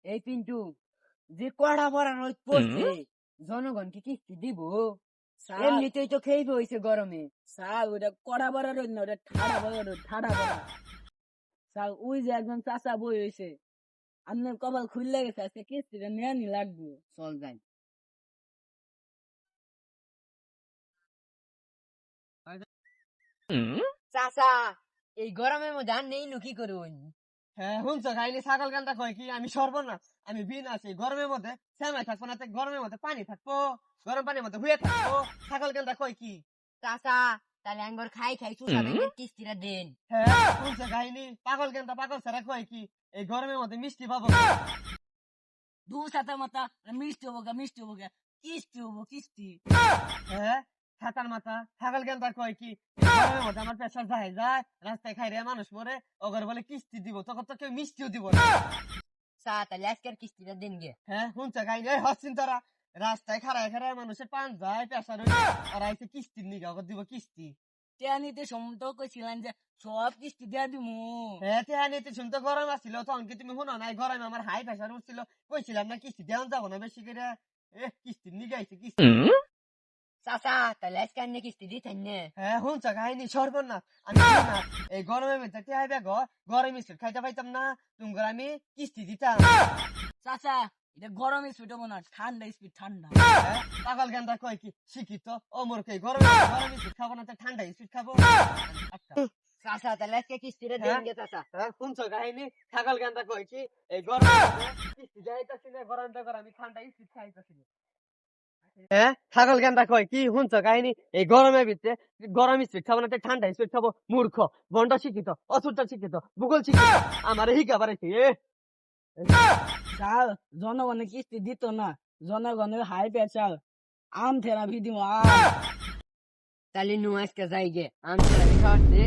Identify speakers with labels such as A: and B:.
A: এই পিন্টু, যে কড়া ভরা রোদ পড়ছে, জনগণকে কিস্তি দিব? এমনিতেই তো খেইবে হইছে গরমে।
B: স্যার ওটা কড়া বড় রোদ না, ওটা ঠাড়া বড় রোদ, ঠাড়া বড়। স্যার ওই যে একজন চাচা বই হয়েছে, আপনার কপাল খুললে গেছে, আজকে কিস্তিটা নেওয়ানি লাগবে।
A: চল যাই। চাচা, এই গরমের মধ্যে আর নেই কি করুন?
C: হ্যাঁ শুনছো খাইনি ছাগল গানটা কয় কি আমি সর্বনাশ, আমি বিন আছি গরমের মধ্যে শ্যামাই থাকবো না, গরমের মধ্যে পানি থাকবো, গরম পানির মধ্যে হুয়ে থাকবো, ছাগল গানটা কয় কি?
A: চাচা, তাহলে আঙ্গর খাই খাই চুষা ব্যাংকের কিস্তিটা দেন।
C: হ্যাঁ শুনছো খাইনি পাগল গানটা পাগল ছাড়া কয় কি এই গরমের মধ্যে মিষ্টি পাবো না।
B: দু সাথে মাথা মিষ্টি হবো গা, মিষ্টি হবো গা, কিস্তি হবো কিস্তি।
C: হ্যাঁ ছাতার মাথা ছাগল গানটা কয় কি গরমের মধ্যে আমার প্রেশার যায় রাস্তায় খাই রে মানুষ মরে, ওগর বলে কিস্তি দিব, তখন তো কেউ মিষ্টিও দিব না।
A: চা, তাহলে আজকের কিস্তিটা দেন গে।
C: হ্যাঁ শুনছো খাইনি এই হচ্ছিন তারা রাস্তায় খাড়ায় খাড়ায় মানুষের পান যায় প্রেশার আর আইসে কিস্তির নিগা ওগর দিব কিস্তি।
B: টেনিতে সম্মত কইছিলেন যে সব কিস্তি দিয়া দিমু।
C: হ্যাঁ তেহা নিতে শুনতে গরম আসছিল, তখন কি তুমি শুনো নাই গরমে আমার হাই প্রেশার উঠছিল, কইছিলাম না কিস্তি দেওয়া যাবো না বেশি করে, কিস্তির নিগা আইছে কিস্তি।
A: চাচা, তাহলে আজকে আন্নে কিস্তি দিতেন না?
C: হ্যাঁ শুনছো কাহিনী সর্বনাশ, আমি জানি না এই গরমের মধ্যে টেহাই বেগ গরম স্পিড খাইতে পাইতাম না, তুমি আমি কিস্তি দিতাম।
B: চাচা এটা গরম স্পিড হবো না, ঠান্ডা স্পিড, ঠান্ডা।
C: পাগল গানটা কয় কি শিক্ষিত ও মোর কে গরম গরম স্পিড খাবো না, ঠান্ডা স্পিড খাবো।
A: চাচা, তাহলে আজকে কিস্তিটা দেন গে চাচা।
C: হ্যাঁ শুনছো কাহিনী ছাগল গানটা কয় কি এই গরম কিস্তি যাইতাছি না, গরমটা করে আমি ঠান্ডা স্পিড খাইতাছি না। হ্যাঁ ছাগল গানটা কয় কি শুনছো কাহিনী এই গরমের ভিতরে গরম স্পিড খাবো না, ঠান্ডা স্পিড খাবো, মূর্খ বন্ড শিক্ষিত অসুরটা শিক্ষিত ভূগোল শিক্ষিত আমার হিকা বাড়াইছে
B: স্যার জনগণের কিস্তি দিত না, জনগণের হাই প্রেশার, আম থেরাপি দিব আম।
A: তাহলে নু আজকে যাই গে, আমি খাওয়াচ্ছি।